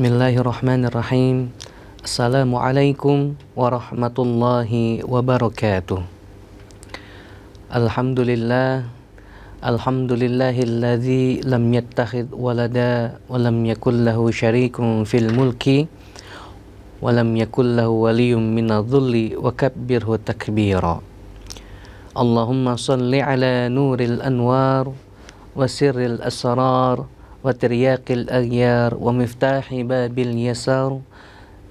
Bismillahirrahmanirrahim. Assalamualaikum warahmatullahi wabarakatuh. Alhamdulillah. Alhamdulillahilladzi lam yattakhidh walada wa lam yakul lahu syarikun fil mulki wa lam yakul lahu waliyyun minadh-dhulli wa kabbirhu takbira. Allahumma shalli ala nuril anwar wa sirril asrar wa tiryaqil aghyar wa miftahi babil yasar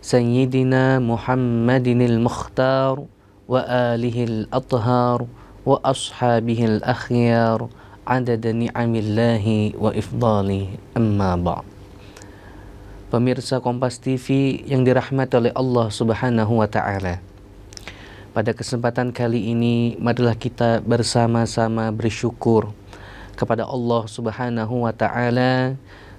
sayyidina Muhammadinil mukhtar wa alihil athhar wa ashabihil akhyar adada ni'amillahi wa ifdalihi amma ba'd. Pemirsa Kompas TV yang dirahmati oleh Allah Subhanahu wa ta'ala, pada kesempatan kali ini marilah kita bersama-sama bersyukur kepada Allah Subhanahu wa ta'ala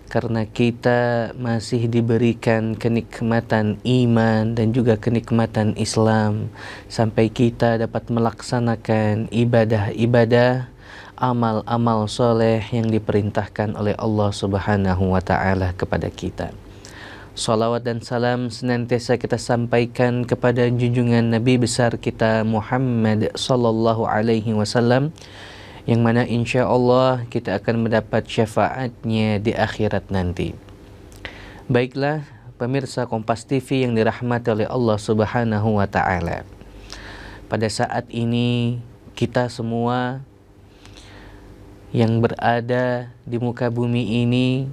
karena kita masih diberikan kenikmatan iman dan juga kenikmatan Islam sampai kita dapat melaksanakan ibadah-ibadah, amal-amal soleh yang diperintahkan oleh Allah Subhanahu wa ta'ala kepada kita. Salawat dan salam senantiasa kita sampaikan kepada junjungan Nabi besar kita Muhammad sallallahu alaihi wasallam, yang mana insya Allah kita akan mendapat syafaatnya di akhirat nanti. Baiklah pemirsa Kompas TV yang dirahmati oleh Allah Subhanahu wa ta'ala, pada saat ini kita semua yang berada di muka bumi ini,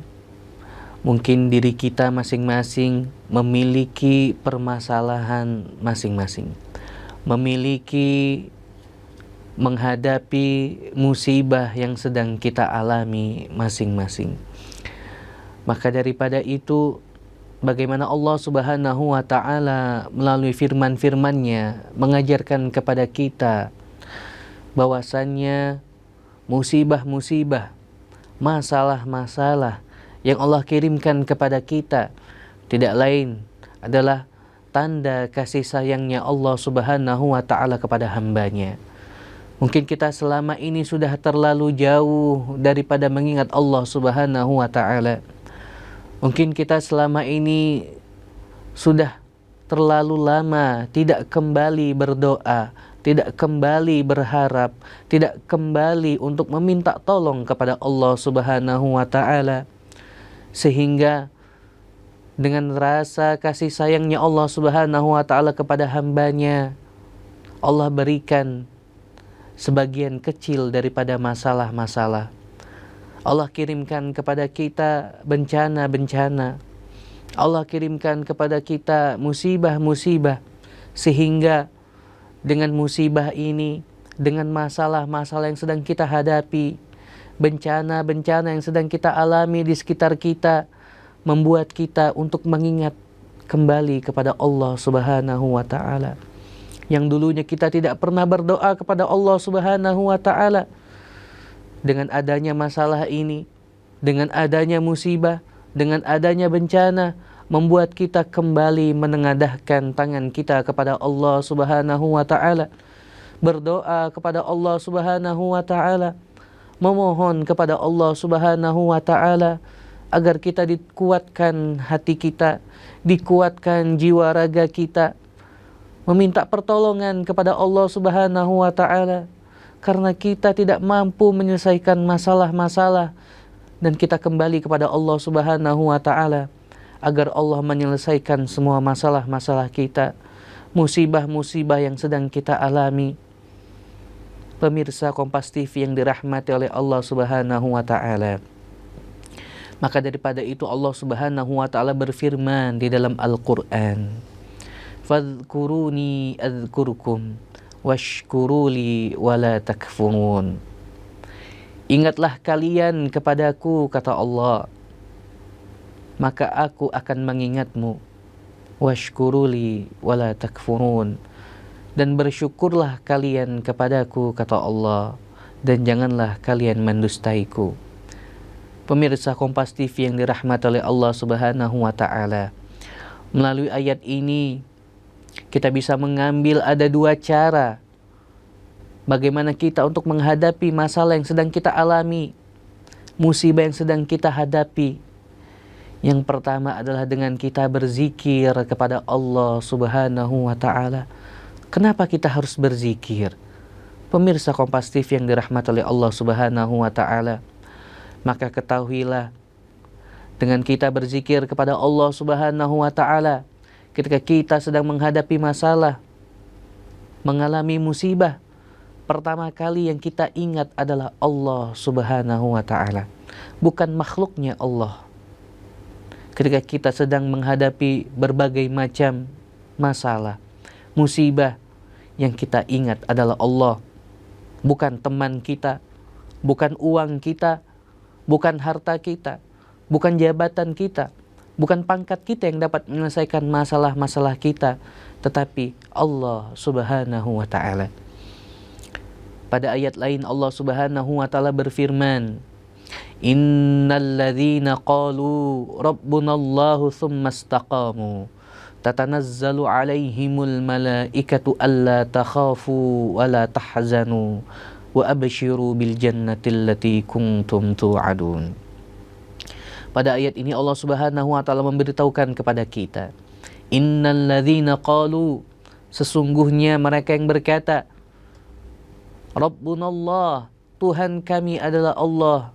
mungkin diri kita masing-masing memiliki permasalahan masing-masing, memiliki menghadapi musibah yang sedang kita alami masing-masing. Maka daripada itu, bagaimana Allah Subhanahu wa ta'ala melalui firman-firman-Nya mengajarkan kepada kita bahwasannya musibah-musibah, masalah-masalah yang Allah kirimkan kepada kita tidak lain adalah tanda kasih sayangnya Allah Subhanahu wa ta'ala kepada hambanya. Mungkin kita selama ini sudah terlalu jauh daripada mengingat Allah Subhanahu wa ta'ala. Mungkin kita selama ini sudah terlalu lama tidak kembali berdoa, tidak kembali berharap, tidak kembali untuk meminta tolong kepada Allah Subhanahu wa ta'ala. Sehingga dengan rasa kasih sayangnya Allah Subhanahu wa ta'ala kepada hambanya, Allah berikan sebagian kecil daripada masalah-masalah. Allah kirimkan kepada kita bencana-bencana. Allah kirimkan kepada kita musibah-musibah, sehingga dengan musibah ini, dengan masalah-masalah yang sedang kita hadapi, bencana-bencana yang sedang kita alami di sekitar kita, membuat kita untuk mengingat kembali kepada Allah Subhanahu wa ta'ala. Yang dulunya kita tidak pernah berdoa kepada Allah Subhanahu wa ta'ala. Dengan adanya masalah ini, dengan adanya musibah, dengan adanya bencana, membuat kita kembali menengadahkan tangan kita kepada Allah Subhanahu wa ta'ala, berdoa kepada Allah Subhanahu wa ta'ala, memohon kepada Allah Subhanahu wa ta'ala agar kita dikuatkan hati kita, dikuatkan jiwa raga kita, meminta pertolongan kepada Allah Subhanahu wa ta'ala karena kita tidak mampu menyelesaikan masalah-masalah, dan kita kembali kepada Allah Subhanahu wa ta'ala agar Allah menyelesaikan semua masalah-masalah kita, musibah-musibah yang sedang kita alami. Pemirsa Kompas TV yang dirahmati oleh Allah Subhanahu wa ta'ala, maka daripada itu Allah Subhanahu wa ta'ala berfirman di dalam Al-Quran, fadhkuruni adzkurkum washkuruli wala takfurun. Ingatlah kalian kepadaku, kata Allah, maka aku akan mengingatmu. Washkuruli wala takfurun, dan bersyukurlah kalian kepadaku, kata Allah, dan janganlah kalian mendustaiku. Pemirsa Kompas TV yang dirahmati oleh Allah Subhanahu wa ta'ala, melalui ayat ini kita bisa mengambil ada dua cara bagaimana kita untuk menghadapi masalah yang sedang kita alami, musibah yang sedang kita hadapi. Yang pertama adalah dengan kita berzikir kepada Allah Subhanahu wa taala. Kenapa kita harus berzikir? Pemirsa Kompas TV yang dirahmati oleh Allah Subhanahu wa taala, maka ketahuilah dengan kita berzikir kepada Allah Subhanahu wa taala ketika kita sedang menghadapi masalah, mengalami musibah, pertama kali yang kita ingat adalah Allah Subhanahu wa taala, bukan makhluknya Allah. Ketika kita sedang menghadapi berbagai macam masalah, musibah, yang kita ingat adalah Allah, bukan teman kita, bukan uang kita, bukan harta kita, bukan jabatan kita, bukan pangkat kita yang dapat menyelesaikan masalah-masalah kita, tetapi Allah Subhanahu wa taala. Pada ayat lain Allah Subhanahu wa taala berfirman, "Innalladzina qalu rabbunallahu tsumma istaqamu tatanazzalu alaihimul malaikatu alla takhafu wa la tahzanu wa abshiru bil jannati allati kuntum tu'adun." Pada ayat ini Allah Subhanahu wa taala memberitahukan kepada kita, innalladzina qalu, sesungguhnya mereka yang berkata, Rabbunallah, Tuhan kami adalah Allah,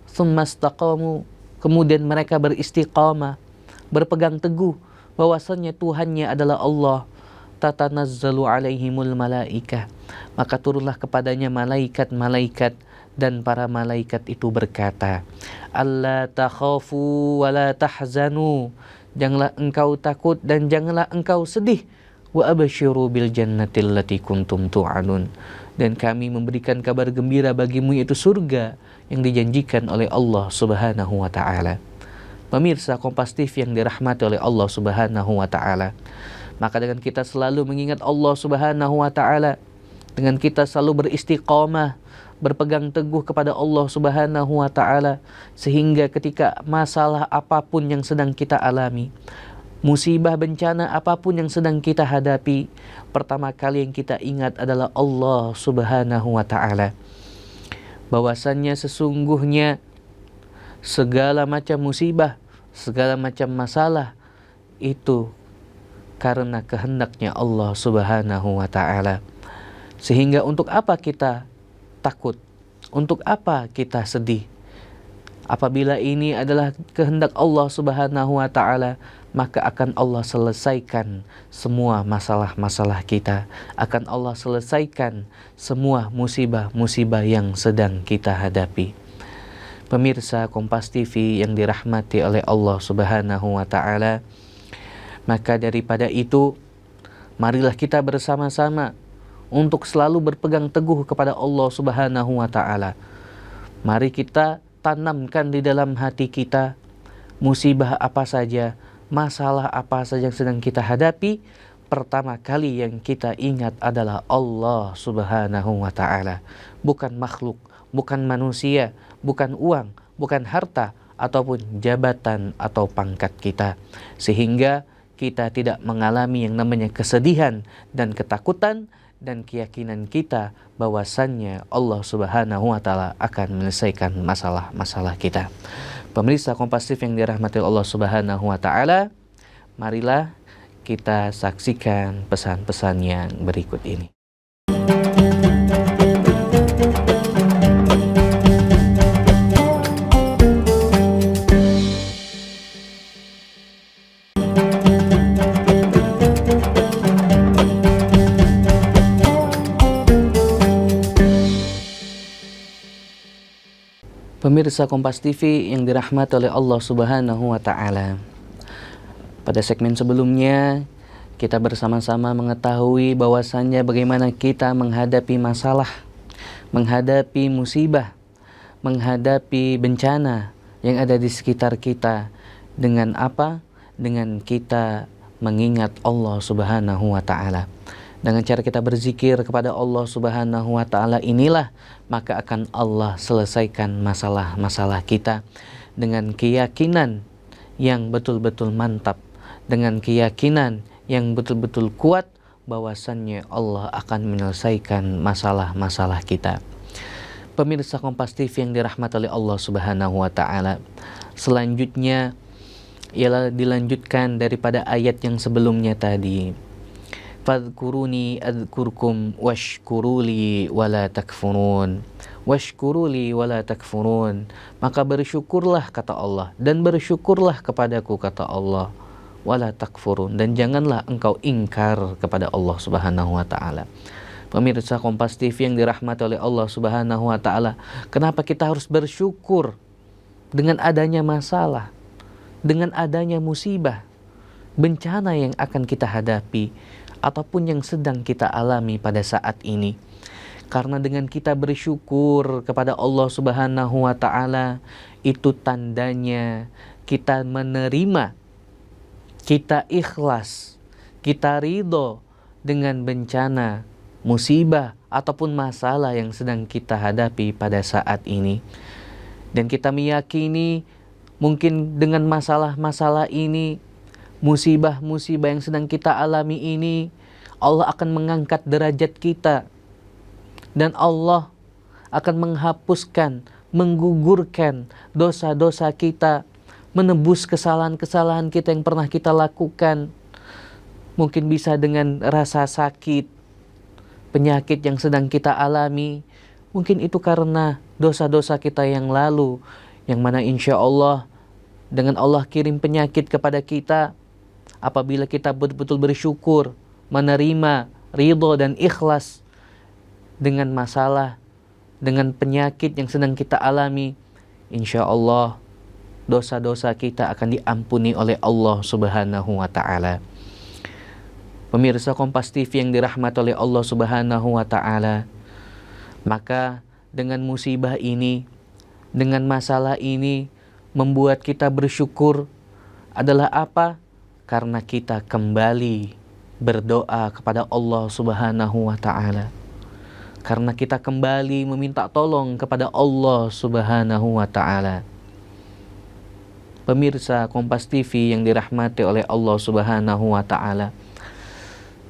tsumma istaqamu, kemudian mereka beristiqamah, berpegang teguh bahwasannya Tuhannya adalah Allah, tatanazzalu alaihimul malaikah, maka turunlah kepadanya malaikat-malaikat, dan para malaikat itu berkata, alla takhafu wa la tahzanu, janganlah engkau takut dan janganlah engkau sedih, wa abshiru bil jannati allati kuntum tu'adun, dan kami memberikan kabar gembira bagimu, yaitu surga yang dijanjikan oleh Allah Subhanahu wa taala. Pemirsa Kompas TV yang dirahmati oleh Allah Subhanahu wa taala, maka dengan kita selalu mengingat Allah Subhanahu wa taala, dengan kita selalu beristiqamah, berpegang teguh kepada Allah Subhanahu wa taala, sehingga ketika masalah apapun yang sedang kita alami, musibah bencana apapun yang sedang kita hadapi, pertama kali yang kita ingat adalah Allah Subhanahu wa taala. Bahwasannya sesungguhnya segala macam musibah, segala macam masalah itu karena kehendaknya Allah Subhanahu wa taala. Sehingga untuk apa kita takut? Untuk apa kita sedih? Apabila ini adalah kehendak Allah Subhanahu wa taala, maka akan Allah selesaikan semua masalah-masalah kita. Akan Allah selesaikan semua musibah-musibah yang sedang kita hadapi. Pemirsa Kompas TV yang dirahmati oleh Allah Subhanahu wa taala, maka daripada itu, marilah kita bersama-sama untuk selalu berpegang teguh kepada Allah Subhanahu wa taala. Mari kita tanamkan di dalam hati kita, musibah apa saja, masalah apa saja yang sedang kita hadapi, pertama kali yang kita ingat adalah Allah Subhanahu wa taala, bukan makhluk, bukan manusia, bukan uang, bukan harta, ataupun jabatan atau pangkat kita. Sehingga kita tidak mengalami yang namanya kesedihan dan ketakutan, dan keyakinan kita bahwasannya Allah Subhanahu wa taala akan menyelesaikan masalah-masalah kita. Pemirsa Kompas TV yang dirahmati Allah Subhanahu wa taala, marilah kita saksikan pesan-pesan yang berikut ini. Pemirsa Kompas TV yang dirahmati oleh Allah Subhanahu wa taala. Pada segmen sebelumnya, kita bersama-sama mengetahui bahwasannya bagaimana kita menghadapi masalah, menghadapi musibah, menghadapi bencana yang ada di sekitar kita. Dengan apa? Dengan kita mengingat Allah Subhanahu wa taala. Dengan cara kita berzikir kepada Allah Subhanahu wa taala inilah, maka akan Allah selesaikan masalah-masalah kita dengan keyakinan yang betul-betul mantap, dengan keyakinan yang betul-betul kuat bahwasannya Allah akan menyelesaikan masalah-masalah kita. Pemirsa Kompas TV yang dirahmati oleh Allah Subhanahu wa taala, selanjutnya ialah dilanjutkan daripada ayat yang sebelumnya tadi. Fadhkuruni adzkurkum washkuruli wala takfurun. Washkuruli wala takfurun. Maka bersyukurlah kata Allah, dan bersyukurlah kepadaku kata Allah. Wala takfurun, dan janganlah engkau ingkar kepada Allah Subhanahu wa taala. Pemirsa Kompas TV yang dirahmati oleh Allah Subhanahu wa taala, kenapa kita harus bersyukur dengan adanya masalah, dengan adanya musibah, bencana yang akan kita hadapi ataupun yang sedang kita alami pada saat ini? Karena dengan kita bersyukur kepada Allah Subhanahu wa taala, itu tandanya kita menerima, kita ikhlas, kita ridho dengan bencana, musibah ataupun masalah yang sedang kita hadapi pada saat ini. Dan kita meyakini mungkin dengan masalah-masalah ini, musibah-musibah yang sedang kita alami ini, Allah akan mengangkat derajat kita. Dan Allah akan menghapuskan, menggugurkan dosa-dosa kita, menebus kesalahan-kesalahan kita yang pernah kita lakukan. Mungkin bisa dengan rasa sakit, penyakit yang sedang kita alami. Mungkin itu karena dosa-dosa kita yang lalu, yang mana insya Allah dengan Allah kirim penyakit kepada kita, apabila kita betul-betul bersyukur, menerima, ridho dan ikhlas dengan masalah, dengan penyakit yang sedang kita alami, insya Allah dosa-dosa kita akan diampuni oleh Allah Subhanahu wa taala. Pemirsa Kompas TV yang dirahmati oleh Allah Subhanahu wa taala, maka dengan musibah ini, dengan masalah ini, membuat kita bersyukur adalah apa? Karena kita kembali berdoa kepada Allah Subhanahu wa taala. Karena kita kembali meminta tolong kepada Allah Subhanahu wa taala. Pemirsa Kompas TV yang dirahmati oleh Allah Subhanahu wa taala,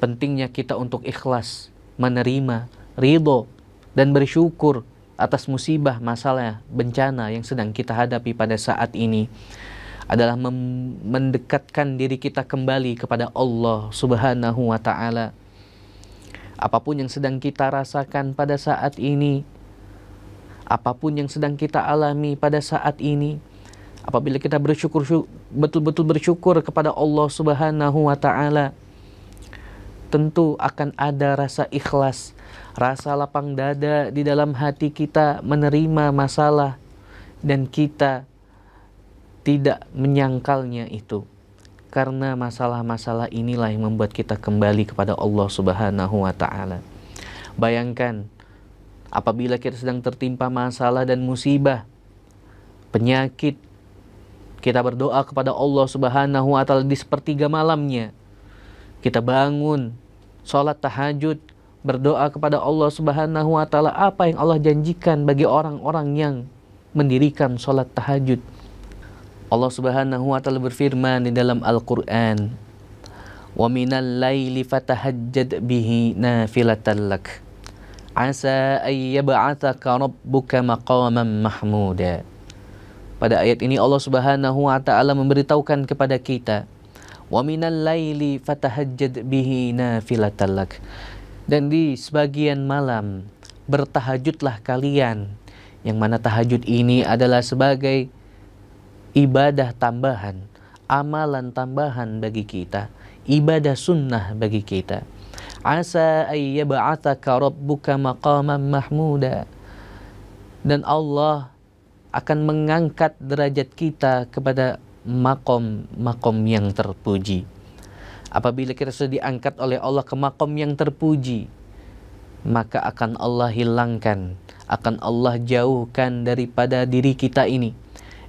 pentingnya kita untuk ikhlas, menerima, ridho dan bersyukur atas musibah, masalah, bencana yang sedang kita hadapi pada saat ini adalah mendekatkan diri kita kembali kepada Allah Subhanahu wa taala. Apapun yang sedang kita rasakan pada saat ini, apapun yang sedang kita alami pada saat ini, apabila kita bersyukur, betul-betul bersyukur kepada Allah Subhanahu wa taala, tentu akan ada rasa ikhlas, rasa lapang dada di dalam hati kita menerima masalah, dan kita tidak menyangkalnya itu. Karena masalah-masalah inilah yang membuat kita kembali kepada Allah Subhanahu wa taala. Bayangkan apabila kita sedang tertimpa masalah dan musibah, penyakit, kita berdoa kepada Allah Subhanahu wa taala di sepertiga malamnya. Kita bangun, sholat tahajud, berdoa kepada Allah Subhanahu wa taala apa yang Allah janjikan bagi orang-orang yang mendirikan sholat tahajud. Allah Subhanahu wa taala berfirman di dalam Al-Qur'an, "Wa minal laili fatahajjad bihi nafilatan lak. Asa ay yab'atsaka rabbuka maqaman mahmuda." Pada ayat ini Allah Subhanahu wa taala memberitahukan kepada kita, "Wa minal laili fatahajjad bihi nafilatan lak." Dan di sebagian malam bertahajudlah kalian, yang mana tahajud ini adalah sebagai ibadah tambahan, amalan tambahan bagi kita, ibadah sunnah bagi kita. Asa ay yab'atsaka rabbuka maqaman mahmuda. Dan Allah akan mengangkat derajat kita kepada makom yang terpuji. Apabila kita sudah diangkat oleh Allah ke makom yang terpuji, maka akan Allah hilangkan, akan Allah jauhkan daripada diri kita ini,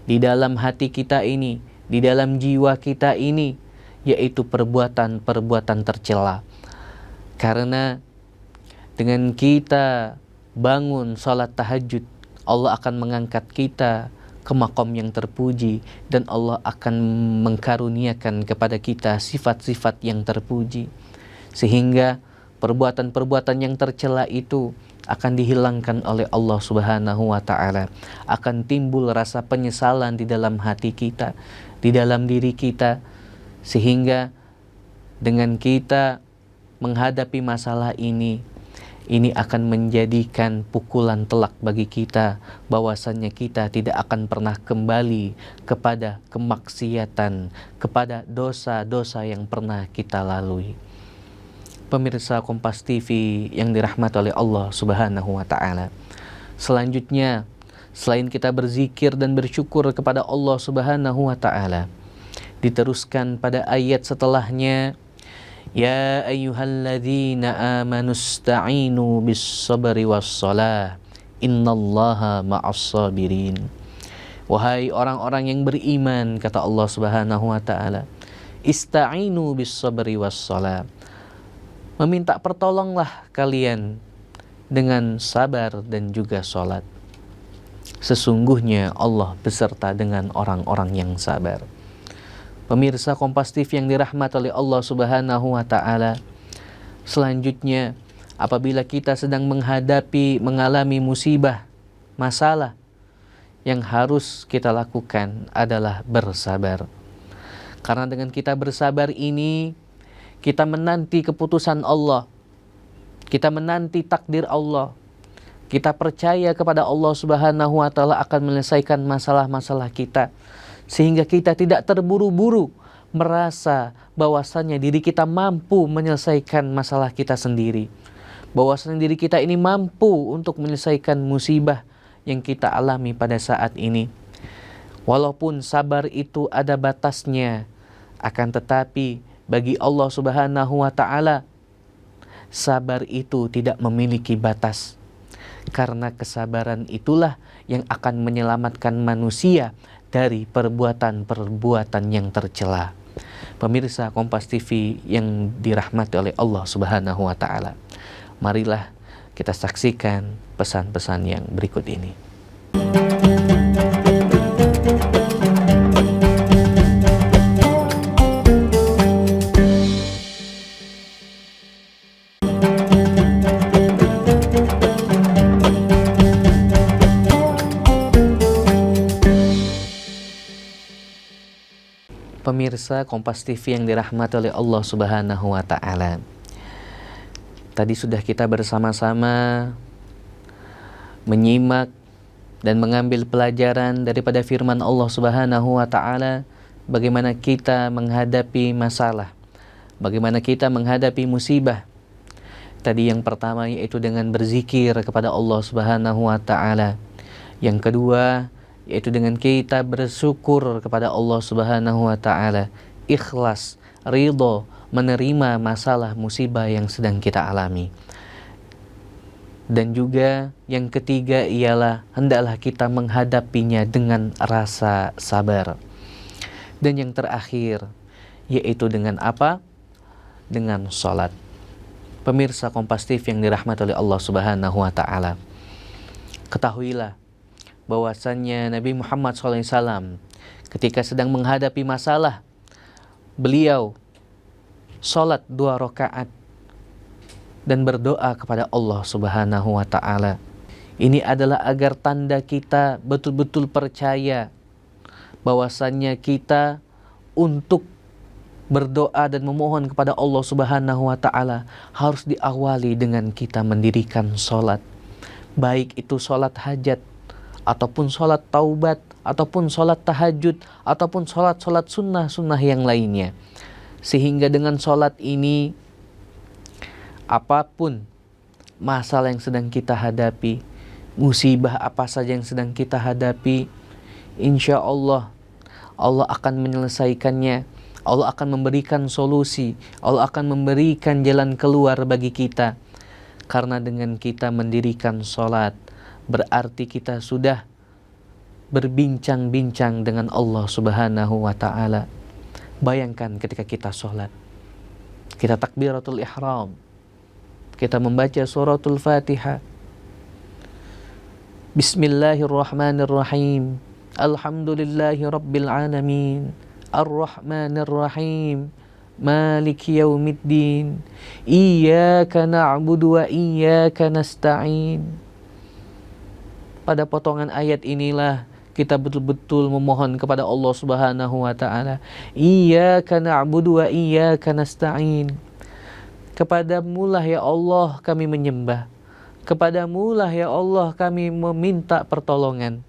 di dalam hati kita ini, di dalam jiwa kita ini, yaitu perbuatan-perbuatan tercela. Karena dengan kita bangun salat tahajud, Allah akan mengangkat kita ke makom yang terpuji, dan Allah akan mengkaruniakan kepada kita sifat-sifat yang terpuji, sehingga perbuatan-perbuatan yang tercela itu akan dihilangkan oleh Allah Subhanahu wa taala. Akan timbul rasa penyesalan di dalam hati kita, di dalam diri kita, sehingga dengan kita menghadapi masalah ini akan menjadikan pukulan telak bagi kita, bahwasannya kita tidak akan pernah kembali kepada kemaksiatan, kepada dosa-dosa yang pernah kita lalui. Pemirsa Kompas TV yang dirahmati oleh Allah Subhanahu wa Ta'ala, selanjutnya selain kita berzikir dan bersyukur kepada Allah Subhanahu wa Ta'ala, diteruskan pada ayat setelahnya, Ya ayyuhalladzina amanu ista'inu bis-sabri was-salah innallaha ma'as-sabirin. Wahai orang-orang yang beriman, kata Allah Subhanahu wa Ta'ala, ista'inu bis-sabri was-salah, meminta pertolonglah kalian dengan sabar dan juga salat. Sesungguhnya Allah beserta dengan orang-orang yang sabar. Pemirsa Kompas TV yang dirahmati oleh Allah Subhanahu wa Ta'ala, selanjutnya apabila kita sedang mengalami musibah, masalah, yang harus kita lakukan adalah bersabar. Karena dengan kita bersabar ini, kita menanti keputusan Allah, kita menanti takdir Allah, kita percaya kepada Allah Subhanahu wa Ta'ala akan menyelesaikan masalah-masalah kita, sehingga kita tidak terburu-buru merasa bahwasannya diri kita mampu menyelesaikan masalah kita sendiri, bahwasannya diri kita ini mampu untuk menyelesaikan musibah yang kita alami pada saat ini. Walaupun sabar itu ada batasnya, akan tetapi bagi Allah Subhanahu wa Ta'ala, sabar itu tidak memiliki batas. Karena kesabaran itulah yang akan menyelamatkan manusia dari perbuatan-perbuatan yang tercela. Pemirsa Kompas TV yang dirahmati oleh Allah Subhanahu wa Ta'ala, marilah kita saksikan pesan-pesan yang berikut ini. Pemirsa Kompas TV yang dirahmati oleh Allah Subhanahu wa Ta'ala, tadi sudah kita bersama-sama menyimak dan mengambil pelajaran daripada firman Allah Subhanahu wa Ta'ala, bagaimana kita menghadapi masalah, bagaimana kita menghadapi musibah. Tadi yang pertama yaitu dengan berzikir kepada Allah Subhanahu wa Ta'ala. Yang kedua yaitu dengan kita bersyukur kepada Allah Subhanahu wa Ta'ala, ikhlas, ridho, menerima masalah musibah yang sedang kita alami. Dan juga yang ketiga ialah hendaklah kita menghadapinya dengan rasa sabar. Dan yang terakhir yaitu dengan apa? Dengan salat. Pemirsa Kompas TV yang dirahmati oleh Allah Subhanahu wa Ta'ala, ketahuilah bahwasannya Nabi Muhammad SAW ketika sedang menghadapi masalah, beliau sholat 2 rakaat dan berdoa kepada Allah Subhanahu wa Ta'ala. Ini adalah agar tanda kita betul-betul percaya bahwasannya kita untuk berdoa dan memohon kepada Allah Subhanahu wa Ta'ala harus diawali dengan kita mendirikan sholat, baik itu sholat hajat ataupun sholat taubat, ataupun sholat tahajud, ataupun sholat sunnah-sunnah yang lainnya. Sehingga dengan sholat ini, apapun masalah yang sedang kita hadapi, musibah apa saja yang sedang kita hadapi, insya Allah, Allah akan menyelesaikannya, Allah akan memberikan solusi, Allah akan memberikan jalan keluar bagi kita. Karena dengan kita mendirikan sholat, berarti kita sudah berbincang-bincang dengan Allah Subhanahu wa Ta'ala. Bayangkan ketika kita sholat, kita takbiratul ihram, kita membaca suratul Fatihah, Bismillahirrahmanirrahim, Alhamdulillahi Rabbil Alamin, Ar-Rahmanir-Rahim, Maliki Yaumiddin, Iyyaka na'budu wa iyyaka nasta'in. Pada potongan ayat inilah kita betul-betul memohon kepada Allah Subhanahu wa taala. Iyyaka na'budu wa iyyaka nasta'in. Kepadamu lah ya Allah kami menyembah. Kepadamu lah ya Allah kami meminta pertolongan.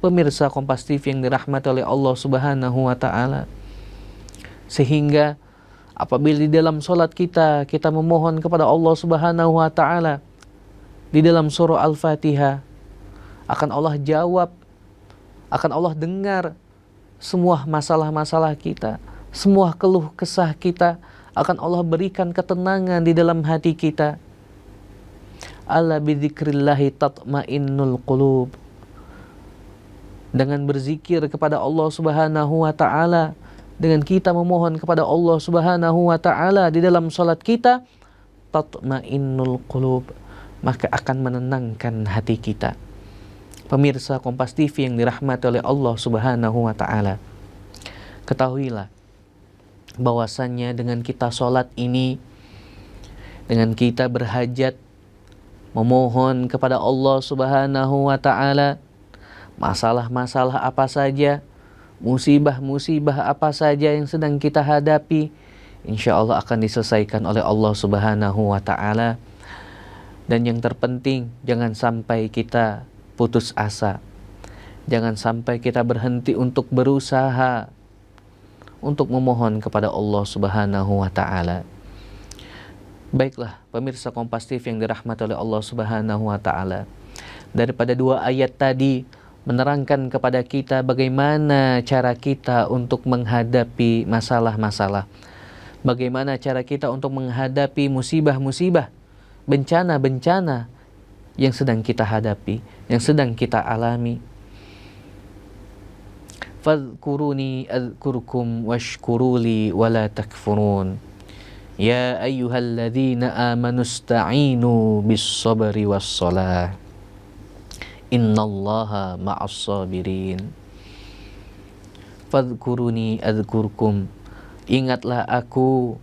Pemirsa Kompas TV yang dirahmati oleh Allah Subhanahu wa taala. Sehingga apabila di dalam solat kita memohon kepada Allah Subhanahu wa taala di dalam surah Al-Fatihah, akan Allah jawab, akan Allah dengar semua masalah-masalah kita, semua keluh kesah kita, akan Allah berikan ketenangan di dalam hati kita. Ala bidzikrillahi tatmainnul qulub. Dengan berzikir kepada Allah Subhanahu wa taala, dengan kita memohon kepada Allah Subhanahu wa taala di dalam salat kita, tatmainnul qulub, maka akan menenangkan hati kita. Pemirsa Kompas TV yang dirahmati oleh Allah Subhanahu wa taala, ketahuilah bahwasannya dengan kita sholat ini, dengan kita berhajat memohon kepada Allah Subhanahu wa taala, masalah-masalah apa saja, musibah-musibah apa saja yang sedang kita hadapi, insya Allah akan diselesaikan oleh Allah Subhanahu wa taala. Dan yang terpenting, jangan sampai kita putus asa. Jangan sampai kita berhenti untuk berusaha untuk memohon kepada Allah Subhanahu wa taala. Baiklah, pemirsa Kompas TV yang dirahmati oleh Allah Subhanahu wa taala. Daripada dua ayat tadi menerangkan kepada kita bagaimana cara kita untuk menghadapi masalah-masalah. Bagaimana cara kita untuk menghadapi musibah-musibah, bencana-bencana yang sedang kita hadapi, yang sedang kita alami. Fadhkuruni adhkurkum washkuruli wala takfurun. Ya ayyuhalladzina amanu ista'inu bis-sabri was-salah. Innallaha ma'as sabirin. Fadhkuruni adhkurkum. Ingatlah aku,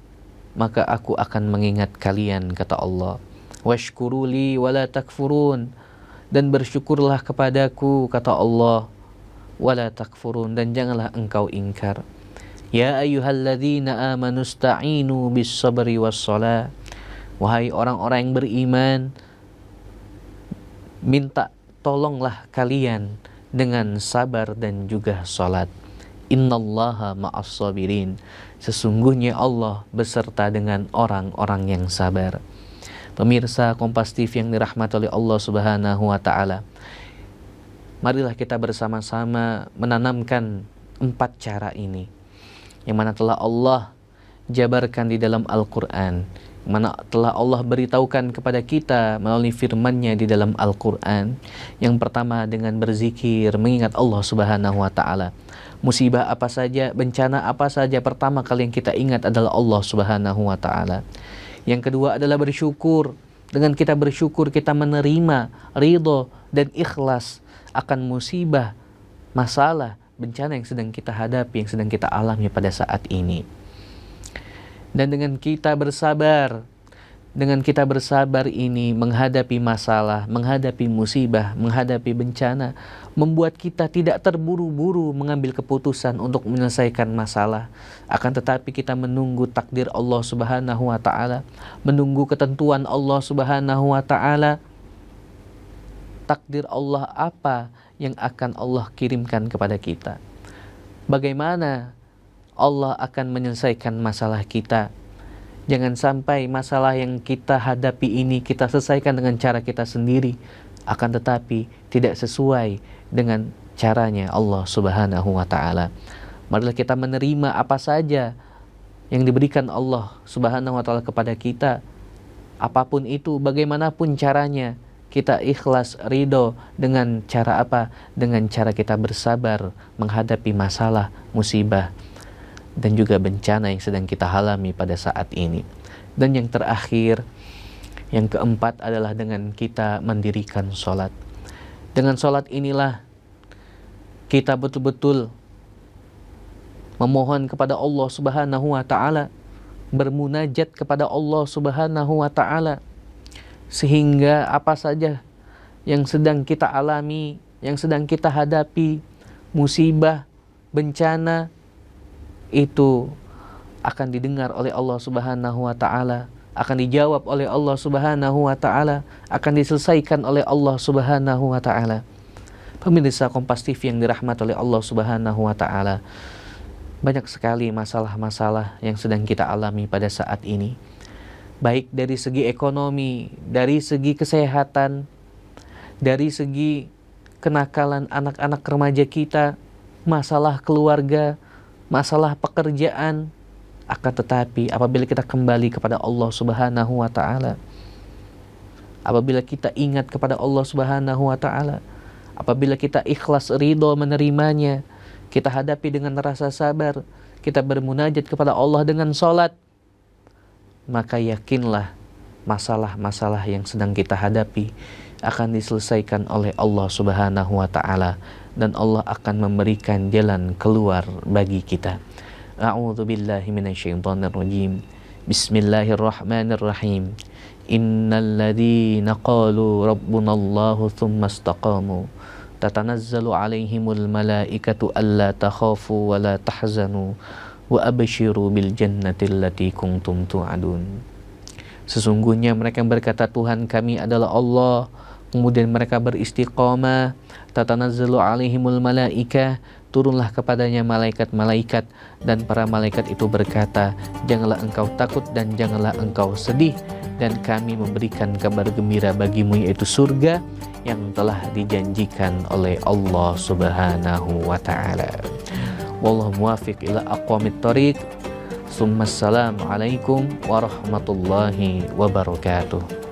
maka aku akan mengingat kalian, kata Allah. Washkuruli wala takfurun, dan bersyukurlah kepadaku, kata Allah. Wala takfurun, dan janganlah engkau ingkar. Ya ayyuhalladzina amanu ista'inu bis-sabri was-salah. Wahai orang-orang yang beriman, minta tolonglah kalian dengan sabar dan juga salat. Innallaha ma'as sabirin. Sesungguhnya Allah beserta dengan orang-orang yang sabar. Pemirsa Kompas TV yang dirahmati oleh Allah Subhanahu wa taala, marilah kita bersama-sama menanamkan 4 cara ini, yang mana telah Allah jabarkan di dalam Al-Quran, yang mana telah Allah beritahukan kepada kita melalui firman-Nya di dalam Al-Quran. Yang pertama, dengan berzikir, mengingat Allah Subhanahu wa taala. Musibah apa saja, bencana apa saja, pertama kali yang kita ingat adalah Allah Subhanahu wa taala. Yang kedua adalah bersyukur. Dengan kita bersyukur, kita menerima ridho dan ikhlas akan musibah, masalah, bencana yang sedang kita hadapi, yang sedang kita alami pada saat ini. Dan dengan kita bersabar, ini menghadapi masalah, menghadapi musibah, menghadapi bencana, membuat kita tidak terburu-buru mengambil keputusan untuk menyelesaikan masalah. Akan tetapi kita menunggu takdir Allah Subhanahu wa taala, menunggu ketentuan Allah Subhanahu wa taala. Takdir Allah apa yang akan Allah kirimkan kepada kita? Bagaimana Allah akan menyelesaikan masalah kita? Jangan sampai masalah yang kita hadapi ini kita selesaikan dengan cara kita sendiri, akan tetapi tidak sesuai dengan caranya Allah Subhanahu wa taala. Marilah kita menerima apa saja yang diberikan Allah Subhanahu wa taala kepada kita, apapun itu, bagaimanapun caranya, kita ikhlas ridho. Dengan cara apa? Dengan cara kita bersabar menghadapi masalah, musibah, dan juga bencana yang sedang kita alami pada saat ini. Dan yang terakhir, yang keempat adalah dengan kita mendirikan sholat. Dengan sholat inilah kita betul-betul memohon kepada Allah Subhanahu wa taala, bermunajat kepada Allah Subhanahu wa taala, sehingga apa saja yang sedang kita alami, yang sedang kita hadapi, musibah, bencana, itu akan didengar oleh Allah Subhanahu wa taala, akan dijawab oleh Allah Subhanahu wa taala, akan diselesaikan oleh Allah Subhanahu wa taala. Pemirsa Kompas TV yang dirahmati oleh Allah Subhanahu wa taala, banyak sekali masalah-masalah yang sedang kita alami pada saat ini. Baik dari segi ekonomi, dari segi kesehatan, dari segi kenakalan anak-anak remaja kita, masalah keluarga, masalah pekerjaan. Akan tetapi apabila kita kembali kepada Allah Subhanahu wa taala, apabila kita ingat kepada Allah Subhanahu wa taala, apabila kita ikhlas ridho menerimanya, kita hadapi dengan rasa sabar, kita bermunajat kepada Allah dengan salat, maka yakinlah masalah-masalah yang sedang kita hadapi akan diselesaikan oleh Allah Subhanahu wa taala, dan Allah akan memberikan jalan keluar bagi kita. A'udzu billahi minasyaitonir rajim. Bismillahirrahmanirrahim. Innal ladzina qalu rabbunallahu tsumma istaqamu tatanazzalu 'alaihimul malaikatu alla takhafu wa la tahzanu wa abshiru bil jannati allati kuntum tu'adun. Sesungguhnya mereka yang berkata Tuhan kami adalah Allah, kemudian mereka beristiqamah, tatanazzalu 'alaihimul malaikah, turunlah kepadanya malaikat-malaikat, dan para malaikat itu berkata, janganlah engkau takut dan janganlah engkau sedih, dan kami memberikan kabar gembira bagimu, yaitu surga yang telah dijanjikan oleh Allah Subhanahu wa ta'ala. Wallahu muwafiq ila aqwamit thoriq. Assalamualaikum warahmatullahi wabarakatuh.